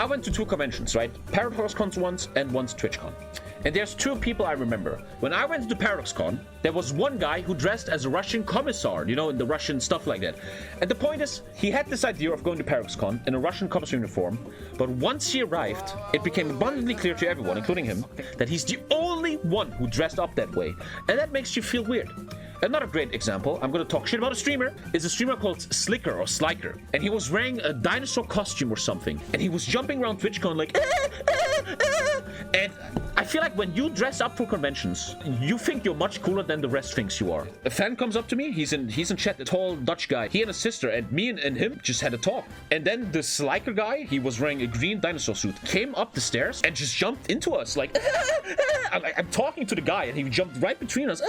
I went to 2 conventions, right? ParadoxCon once and once TwitchCon. And there's 2 people I remember. When I went to ParadoxCon, there was one guy who dressed as a Russian commissar, you know, in the Russian stuff like that. And the point is, he had this idea of going to ParadoxCon in a Russian commissar uniform, but once he arrived, it became abundantly clear to everyone, including him, that he's the only one who dressed up that way. And that makes you feel weird. Another great example, I'm gonna talk shit about a streamer, is a streamer called Slicker or Sliker. And he was wearing a dinosaur costume or something. And he was jumping around TwitchCon like, and I feel like when you dress up for conventions, you think you're much cooler than the rest thinks you are. A fan comes up to me, he's in chat, a tall Dutch guy. He and his sister and me and him just had a talk. And then the Sliker guy, he was wearing a green dinosaur suit, came up the stairs and just jumped into us like, I'm talking to the guy and he jumped right between us.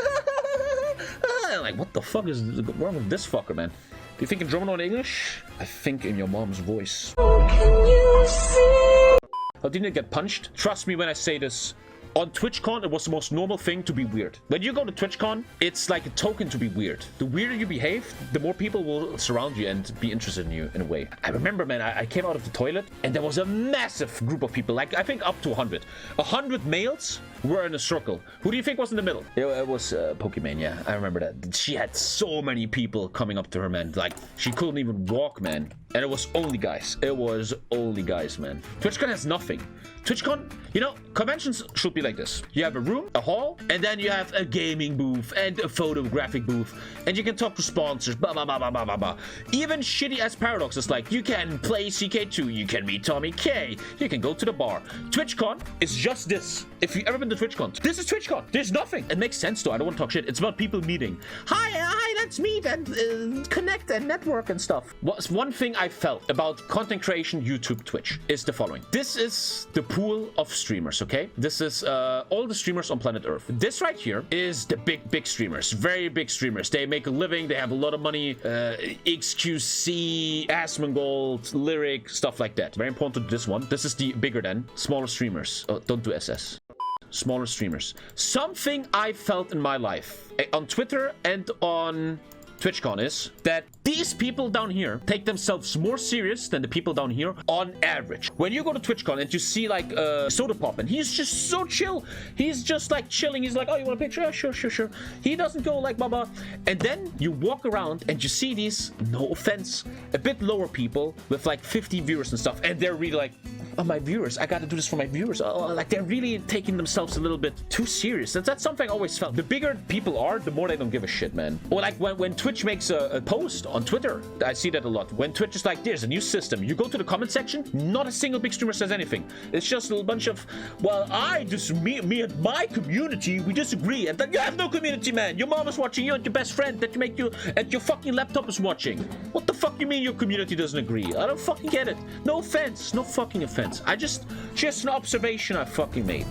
Like, what the fuck is wrong with this fucker, man? Do you think in German or in English? I think in your mom's voice. Oh, can you see? Oh, didn't you get punched? Trust me when I say this. On TwitchCon, it was the most normal thing to be weird. When you go to TwitchCon, it's like a token to be weird. The weirder you behave, the more people will surround you and be interested in you in a way. I remember, man, I came out of the toilet and there was a massive group of people, like I think up to 100. 100 males were in a circle. Who do you think was in the middle? It was Pokimane, yeah. I remember that. She had so many people coming up to her, man. Like, she couldn't even walk, man. And it was only guys. It was only guys, man. TwitchCon has nothing. TwitchCon, you know, conventions should be like this. You have a room, a hall, and then you have a gaming booth and a photographic booth. And you can talk to sponsors, blah, blah, blah, blah, blah, blah, blah. Even shitty as Paradox is like, you can play CK2, you can meet TommyKay, you can go to the bar. TwitchCon is just this. If you've ever been to TwitchCon, this is TwitchCon. There's nothing. It makes sense though. I don't want to talk shit. It's about people meeting. Hi, let's meet and connect and network and stuff. What's one thing I felt about content creation, YouTube, Twitch is the following. This is the pool of streamers, okay? This is all the streamers on planet Earth. This right here is the big streamers, very big streamers. They make a living, they have a lot of money, XQC, Asmongold, Lyric, stuff like that. Very important to this one. This is the bigger than smaller streamers. Oh, don't do SS. Smaller streamers. Something I felt in my life on Twitter and on TwitchCon is that these people down here take themselves more serious than the people down here on average. When you go to TwitchCon and you see like Soda Pop and he's just so chill. He's just like chilling. He's like, oh, you want a picture? Yeah, sure. He doesn't go like blah. And then you walk around and you see these, no offense, a bit lower people with like 50 viewers and stuff. And they're really like, oh, my viewers, I gotta do this for my viewers. Oh, like they're really taking themselves a little bit too serious. That's something I always felt. The bigger people are, the more they don't give a shit, man. Or like when Twitch makes a post on Twitter, I see that a lot. When Twitch is like, there's a new system, you go to the comment section, not a single big streamer says anything. It's just a bunch of, well, me and my community, we disagree. And then you have no community, man. Your mom is watching, you and your best friend that you make you, and your fucking laptop is watching. What the fuck you mean your community doesn't agree? I don't fucking get it. No offense, no fucking offense. Just an observation I fucking made.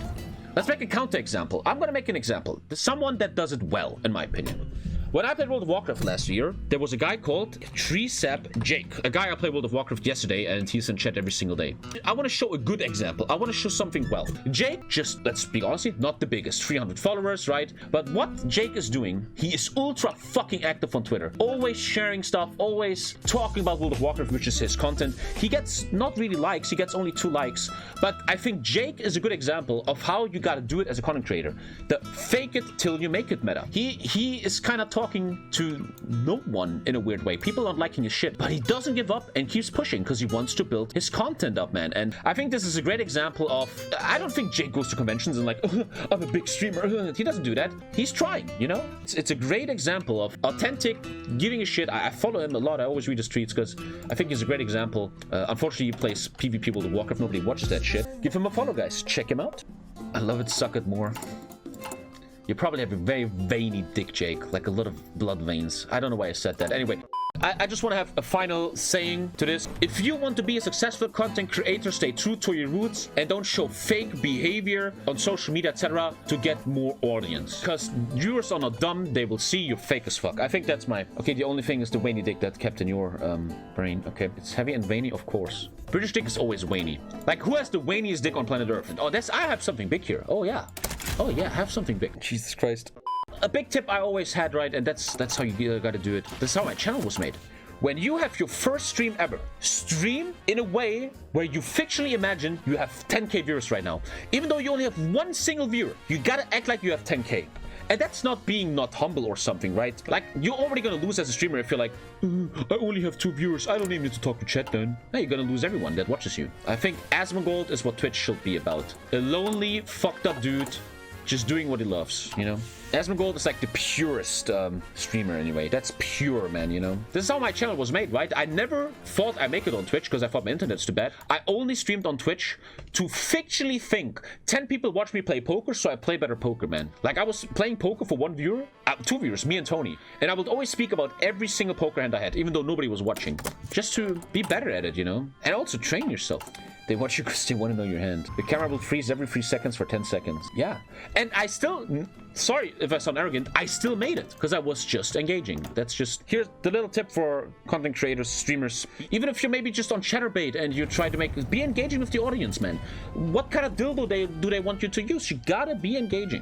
Let's make a counter example. I'm gonna make an example. There's someone that does it well, in my opinion. When I played World of Warcraft last year, there was a guy called Treesap Jake. A guy I played World of Warcraft yesterday, and he's in chat every single day. I want to show a good example. I want to show something well. Jake, just, let's be honest, not the biggest. 300 followers, right? But what Jake is doing, he is ultra fucking active on Twitter. Always sharing stuff, always talking about World of Warcraft, which is his content. He gets not really likes, he gets only 2 likes. But I think Jake is a good example of how you gotta do it as a content creator. The fake it till you make it meta. He is kind of talking to no one in a weird way. People aren't liking his shit, but he doesn't give up and keeps pushing because he wants to build his content up, man. And I think this is a great example of, I don't think Jake goes to conventions and like, I'm a big streamer. He doesn't do that. He's trying, you know? It's a great example of authentic, giving a shit. I follow him a lot. I always read his tweets because I think he's a great example. Unfortunately, he plays PvP World of Warcraft. Nobody watches that shit. Give him a follow, guys. Check him out. I love it. Suck it more. You probably have a very veiny dick, Jake. Like a lot of blood veins. I don't know why I said that. Anyway, I just want to have a final saying to this. If you want to be a successful content creator, stay true to your roots and don't show fake behavior on social media, etc. to get more audience. Because viewers are not dumb. They will see you're fake as fuck. I think that's my... Okay, the only thing is the veiny dick that kept in your brain. Okay, it's heavy and veiny, of course. British dick is always veiny. Like, who has the veiniest dick on planet Earth? Oh, I have something big here. Oh, yeah. Oh, yeah, I have something big. Jesus Christ. A big tip I always had, right, and that's how you gotta do it. That's how my channel was made. when you have your first stream ever, stream in a way where you fictionally imagine you have 10k viewers right now. Even though you only have one single viewer, you gotta act like you have 10k. And that's not being not humble or something, right? Like, you're already gonna lose as a streamer if you're like, I only have 2 viewers, I don't even need to talk to chat then. No, you're gonna lose everyone that watches you. I think Asmongold is what Twitch should be about. A lonely, fucked up dude just doing what he loves, you know? Asmongold is like the purest streamer anyway. That's pure, man, you know? This is how my channel was made, right? I never thought I'd make it on Twitch because I thought my internet's too bad. I only streamed on Twitch to fictionally think 10 people watch me play poker, so I play better poker, man. Like, I was playing poker for 1 viewer, 2 viewers, me and Tony. And I would always speak about every single poker hand I had, even though nobody was watching. Just to be better at it, you know? And also train yourself. They watch you because they want to know your hand. The camera will freeze every 3 seconds for 10 seconds. Yeah. And I still, sorry if I sound arrogant, I still made it because I was just engaging. That's just, here's the little tip for content creators, streamers. Even if you're maybe just on Chatterbait and you try to be engaging with the audience, man. What kind of dildo do they want you to use? You gotta be engaging.